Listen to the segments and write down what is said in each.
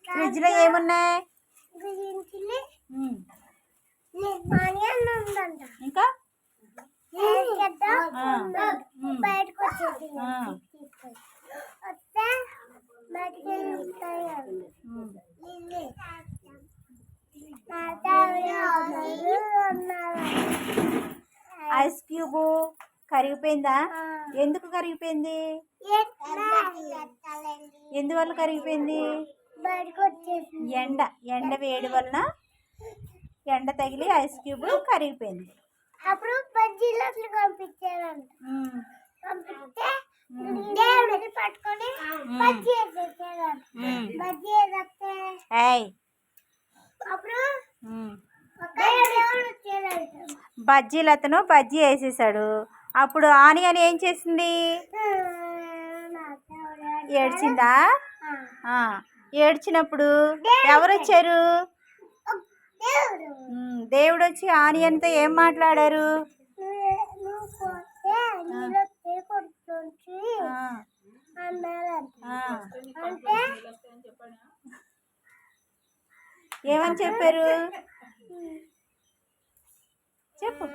Fridge లో ఏమున్నాయి ఇంకా బయటకు వచ్చేది ఐస్ క్యూబ్ కరిగిపోయిందా? ఎందుకు కరిగిపోయింది? ఎందువల్ల కరిగిపోయింది? ఎండ వేడి వలన ఎండ తగిలి ఐస్ క్యూబ్ కరిగిపోయింది. అప్పుడు బజ్జీలు అట్లా పంపించారంట. పంపిస్తే దేవుడిని పట్టుకొని బజ్జీ వేసేసారంట. బజ్జీ వేస్తే అప్పుడు బజ్జీలు అతను బజ్జీ వేసేసాడు. అప్పుడు ఆనియన్ ఏం చేసింది? ఏడ్చిందా? ఏడ్చినప్పుడు ఎవరు వచ్చారు? దేవుడు వచ్చి ఆనియన్తో ఏం మాట్లాడారు? ఏమని చెప్పారు? చెప్పు.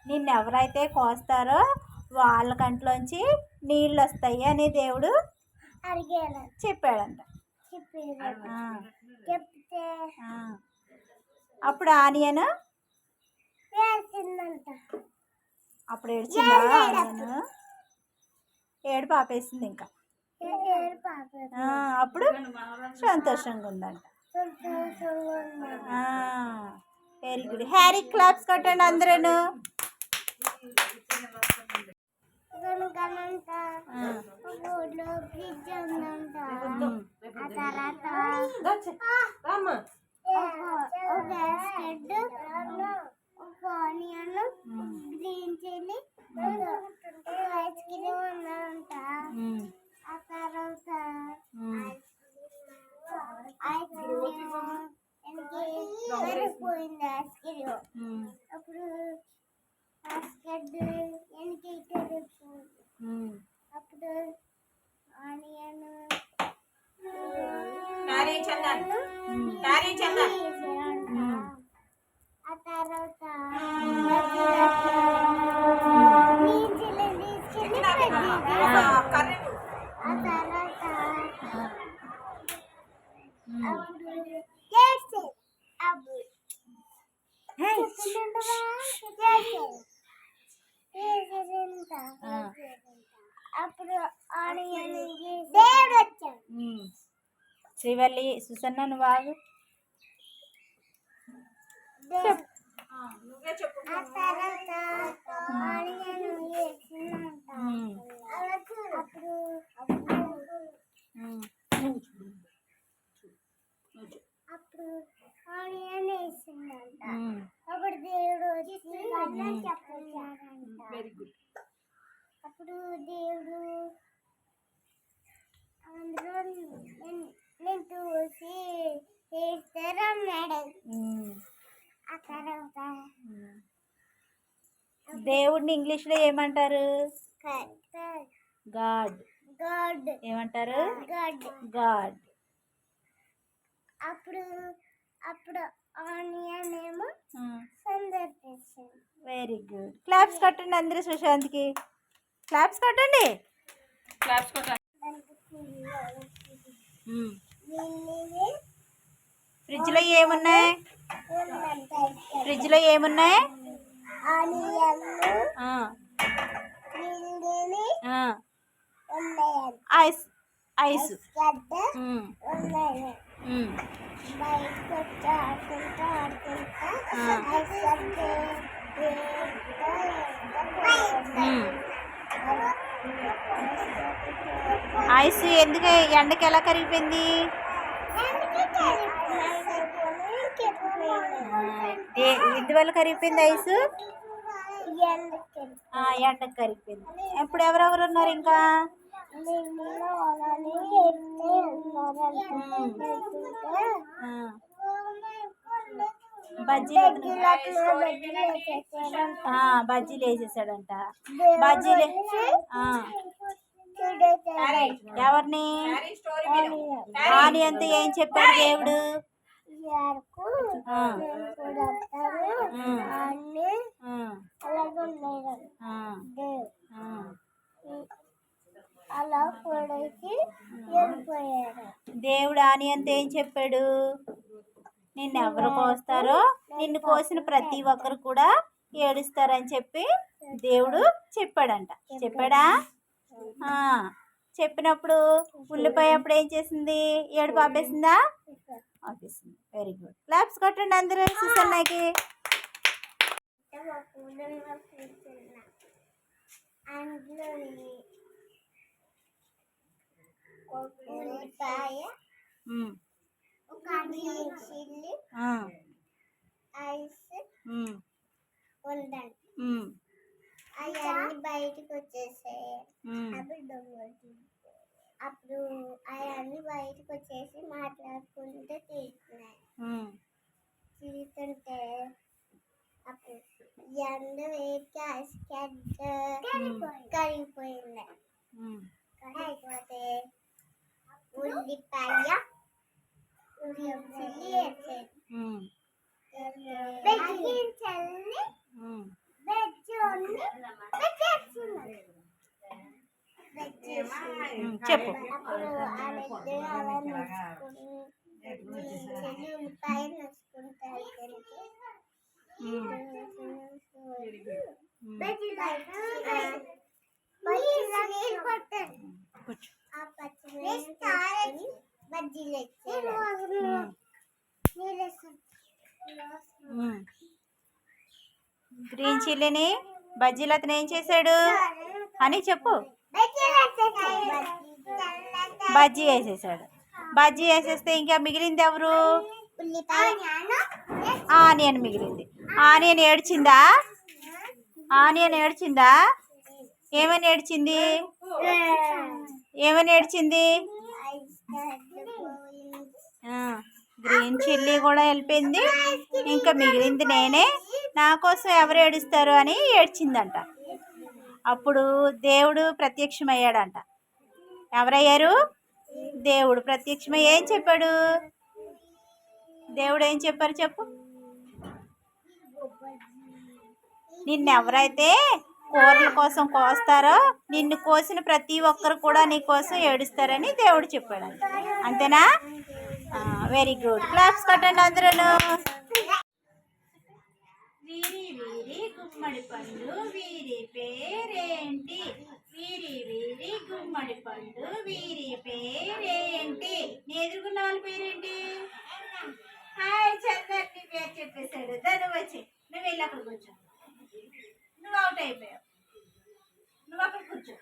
నిన్నెవరైతే కోస్తారో వాళ్ళ కంట్లోంచి నీళ్ళు వస్తాయి అని దేవుడు చెప్పాడంట. అప్పుడు ఆనియన్ అప్పుడు ఏడ్చిందా? ఆనియన్ ఏడు పాపేసింది. ఇంకా అప్పుడు సంతోషంగా ఉందంట. Very good. హ్యారీ క్లాప్స్ కొట్టండి అందరూ. గ్రీన్ చిల్లీ ఐస్ క్రీమ్ ఉందంట. ఆ తర్వాత ఐస్ క్రీమ్ పోయింది. ఐస్ క్రీమ్ అప్పుడు అప్పుడు ఆనియన్ ఆ తర్వాత అప్పుడు ఆనియన్ దేవుడు వచ్చాడు. శ్రీవల్లి సుసన్న నువ్వు ఆగు. ఆ తర్వాత ఆనియన్ వేసిందంట. అప్పుడు ఆనియన్ వేసిందంట. అప్పుడు దేవుడు వచ్చి చెప్పాడంట. అప్పుడు దేవుడు అందరూ నేను చూసి వేస్తారన్నాడు. ఆ తర్వాత దేవుడిని ఇంగ్లీష్లో ఏమంటారు? గాడ్. గాడ్ ఏమంటారు? గాడ్. గాడ్. అప్పుడు అప్పుడు ఆనియన్ ఏమో సందర్శించారు. Very good. క్లాప్స్ కొట్టండి అందరూ. సుశాంత్కి క్లాప్స్ కొట్టండి. క్లాప్స్ కొట్టండి. ఫ్రిడ్జ్లో ఏమున్నాయి? ఫ్రిడ్జ్లో ఏమున్నాయి? ఐస్. ఐస్. ఐస్ ఎందుకు ఎండకి ఎలా కరిగిపోయింది? ఎందువల్ల కరిగిపోయింది ఐస్? ఎండకి కరిగిపోయింది. ఇప్పుడు ఎవరెవరు ఉన్నారు? ఇంకా బజ్జీలు వేసేసాడంట. బజ్జీలు వేసేసాడంట. దేవుడు బజ్జీలు వచ్చి ఆ, చూడేసాడంట. ఎవరిని? ఆనియన్. ఆనియన్తో ఏం చెప్పాడు దేవుడు? యారకు ఆ, నేను కూడా వస్తాను అన్ని ఆ, అలాగే ఉండేది ఆ, దేవుడు ఆ. అలా కూడేసి వెళ్ళిపోయాడు. దేవుడు ఆనియన్తో ఏం చెప్పాడు? నిన్ను ఎవరు కోస్తారో నిన్ను కోసిన ప్రతి ఒక్కరు కూడా ఏడుస్తారని చెప్పి దేవుడు చెప్పాడంట. చెప్పాడా? ఆ, చెప్పినప్పుడు ఉల్లిపాయ అప్పుడు ఏం చేసింది? ఏడుపు ఆపేసిందా? ఆపేసింది. Very good. క్లాప్స్ కొట్టండి అందరూ సుసన్నకి. అందులో ఉల్లిపాయ ఉమ్, ఒక చిల్లి ఆ, ఐస్ ఉమ్, ఉందండి. ఉమ్, అవన్నీ బయటకు వచ్చేసాయి. ఉమ్, అప్పుడు అవన్నీ బయటకు వచ్చేసి మాట్లాడుకుంటూ తీస్తున్నాయి. ఉమ్, తీస్తుంటే అప్పుడు ఎండ వేసి ఐస్ కరిగిపోయింది. ఉమ్, కరిగిపోతే ఉల్లిపాయ చిల్లి వేసేది. ఉమ్, వెజ్జి చల్లి ఉమ్. చెప్పు. అప్పుడు వాళ్ళిద్దరు అలా నడుచుకుని చెల్లి ఉల్లిపాయ నడుచుకుంటారు. కూర్చో. ఆ పచ్చిమిరపకాయలు బజ్జీలు ఎక్కారు. గ్రీన్ చిల్లీని బజ్జీలు అతను ఏం చేశాడు అని చెప్పు. బజ్జీ వేసేసాడు. బజ్జీ వేసేస్తే ఇంకా మిగిలింది ఎవరు? ఆనియన్ మిగిలింది. ఆనియన్ ఏడ్చిందా? ఆనియన్ ఏడ్చిందా? ఏమని ఏడ్చింది? ఏమని ఏడ్చింది? గ్రీన్ చిల్లీ కూడా వెళ్ళిపోయింది. ఇంకా మిగిలింది నేనే, నా కోసం ఎవరు ఏడుస్తారు అని ఏడ్చిందంట. అప్పుడు దేవుడు ప్రత్యక్షమయ్యాడంట. ఎవరయ్యారు? దేవుడు ప్రత్యక్షమై ఏం చెప్పాడు? దేవుడు ఏం చెప్పారు చెప్పు. నిన్నెవరైతే కూరల కోసం కోస్తారో నిన్ను కోసిన ప్రతి ఒక్కరు కూడా నీ కోసం ఏడుస్తారని దేవుడు చెప్పాడంట. అంతేనా? Very good. క్లాప్స్ కొట్టండి అందరూ. వీరి వీరి గుమ్మడి పండు వీరి పేరేంటి? వీరి వీరి గుమ్మడి పండు వీరి పేరేంటి? నీ ఎదుర్కొన్న వాళ్ళ పేరేంటి? హాయ్ చందర్, నీ పేరు చెప్పేశాడు. దాన్ని వచ్చి నువ్వు వెళ్ళి అక్కడ కూర్చో. నువ్వు అవుట్ అయిపోయావు. నువ్వు అక్కడ కూర్చో.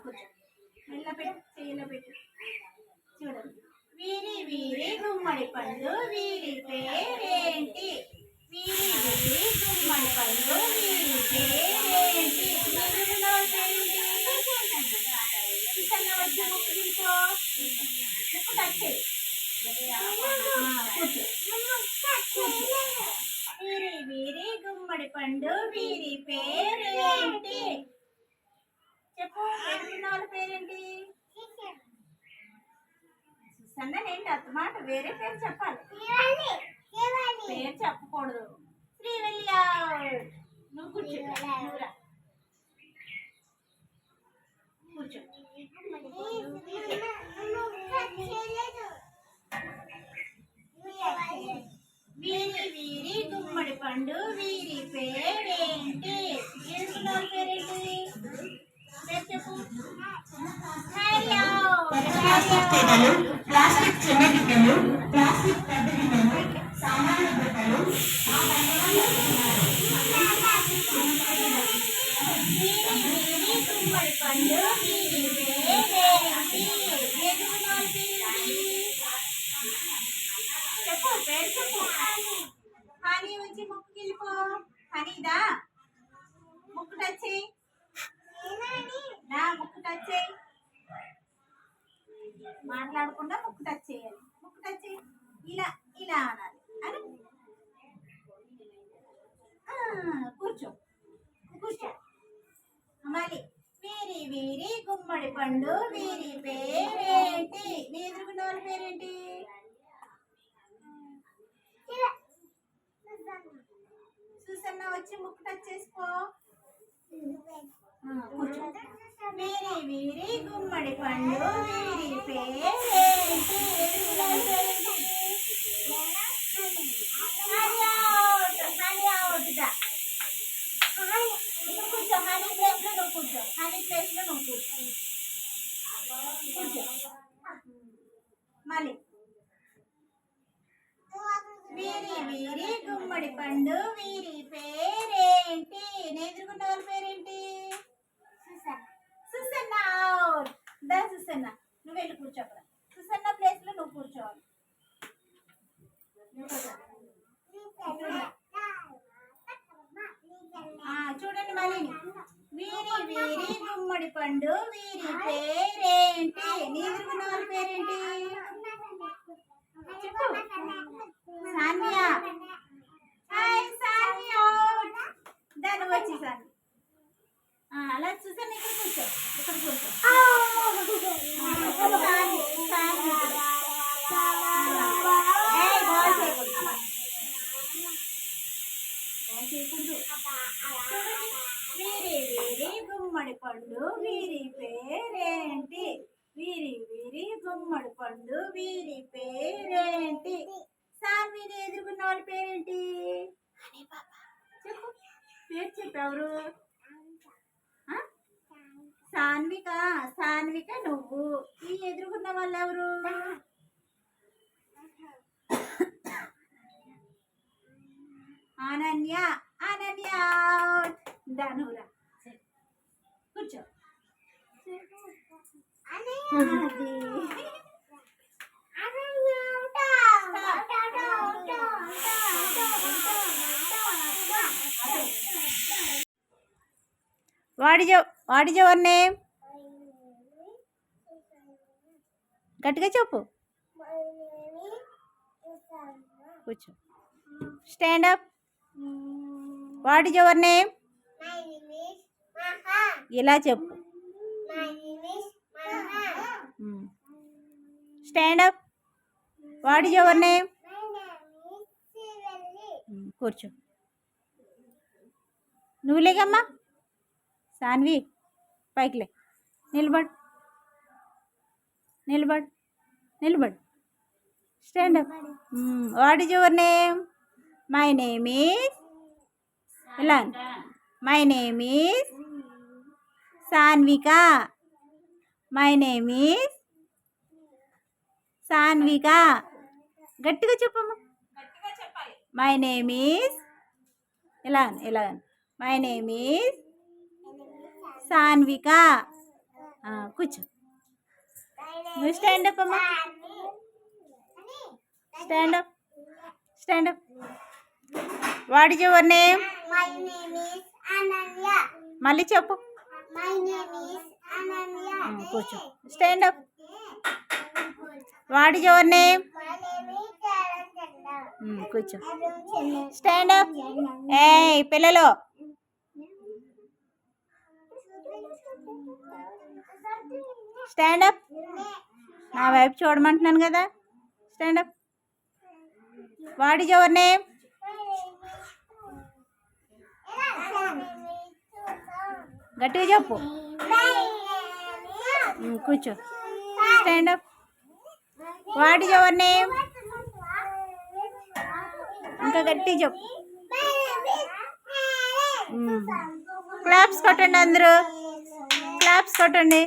కూర్చో. మెల్ల పెట్టు, చెయ్యిలో పెట్టు. చూడండి. వీరి వీరి గుమ్మడి పండు వీరి పేరేంటి? వీరి వీరి గుమ్మడి పండు వీరి పేరేంటి? వచ్చి ముక్కు తీసుకో. ముక్కు టచ్. వీరి వీరి గుమ్మడి పండు వీరి పేరేంటి? చెప్పు. ఎదుర్కొన్న వాళ్ళ పేరేంటి? సన్ననేంటి అత్తమాట? వేరే పేరు చెప్పాలి. పేరు చెప్పకూడదు. శ్రీవల్లి. నువ్వు కూర్చో. నువ్వురా కూర్చో. వీరి వీరి గుమ్మడి పండు వీరి పేరేంటి? ఎదుర్కొన్న వాళ్ళ పేరేంటి? పేరు చెప్పు. ప్లాస్టిక్ చిన్న గిన్నెలు, ప్లాస్టిక్ పెద్ద గిన్నెలు, సామాన్య బట్టలు, గుమ్మడి పండు వీరి పేరేంటి? ఎదుర్కొన్న వాళ్ళ పేరేంటి? చెప్పు. పేరు చెప్పు. హనీ వచ్చి ముక్కుకి వెళ్ళిపో. హనీదా ముక్కు టచ్ చేయి. నా ముక్కు టచ్ చేయి. మాట్లాడకుండా ముక్కు టచ్ చేయాలి. ముక్కు టచ్ చేయి. ఇలా ఇలా అనాలి అని కూర్చో కూర్చో. మళ్ళీ వీరి వీరి గుమ్మడి పండు వీరి పేరేంటి? నీ ఎదురుకున్న వాళ్ళ పేరేంటి? సుసన్న వచ్చి ముక్కు టచ్ చేసుకో. కూర్చో. వీరి వీరి గుమ్మడి పండు వీరి పేరేంటి? ఎదురుకున్న వాళ్ళ పేరేంటి? కూర్చో. హనీ ప్లేస్ లో నువ్వు కూర్చో. హనీ ప్లేస్ లో నువ్వు కూర్చో. కూర్చో. మళ్ళీ వీరి వీరి గుమ్మడి పండు వీరి పేరేంటి? ఎదురుకున్న వాళ్ళ పేరేంటి? సుసన్న. దా సుసన్న నువ్వు వెళ్ళి కూర్చో. అక్కడ సుసన్న ప్లేస్ లో నువ్వు కూర్చోవాలి. చూడండి మళ్ళీ వీరి వీరి గుమ్మడి పండు వీరి పేరేంటి? నీ ఎదురుకున్న వాళ్ళ పేరేంటి? చెప్పు. సాన్వియా. హాయ్ సాన్వియా. దాన్ని వచ్చి సాన్వి. అలా చూసాను. ఇక్కడ కూర్చో. ఇక్కడ కూర్చో. సాన్వి. సాన్వి. బాల్ చేయకూడదు. వీరి వీరి గుమ్మడి పండు వీరి పేరేంటి? వీరి వీరి గుమ్మడి పండు వీరి పేరేంటి? సాన్విని ఎదుర్కొన్న వాళ్ళ పేరేంటి? చెప్పు. పేరు చెప్పెవరు? సాన్విక. సాన్విక నువ్వు. ఈ ఎదుర్కొన్న వాళ్ళు ఎవరు? అనన్య. అనన్య. ధనురా. కూర్చో. What is your name? గట్టిగా చెప్పు. కూర్చో. Stand up. What is your name? ఇలా చెప్పు. Stand up. What is your name? కూర్చో. నువ్వు లేకమ్మా. సాన్వి పైకి లే. నిలబడు. నిలబడు. నిలబడు. Stand up. What is your name? My name is ఇలా. My name is Saanvika. My name is Saanvika. గట్టిగా చెప్పమ్మా. మై నేమ్ ఈజ్ ఇలా ఇలా. My name is Saanvika. కూర్చో. నువ్వు స్టాండ్ అప్ అమ్మా. Stand up. Stand up. What is your name? My name is Ananya. మళ్ళీ చెప్పు. My name is Ananya. కూర్చో. Stand up. What is your name? My name is Charanchanda. కూర్చో. Stand up. ఏయ్ పిల్లలు. Stand up. నా వైపు చూడమంటున్నాను కదా. Stand up. What is your name? గట్టిగా చెప్పు. కూర్చో. Stand up. What is your name? ఇంకా గట్టిగా చెప్పు. క్లాప్స్ కొట్టండి అందరూ. క్లాప్స్ కొట్టండి.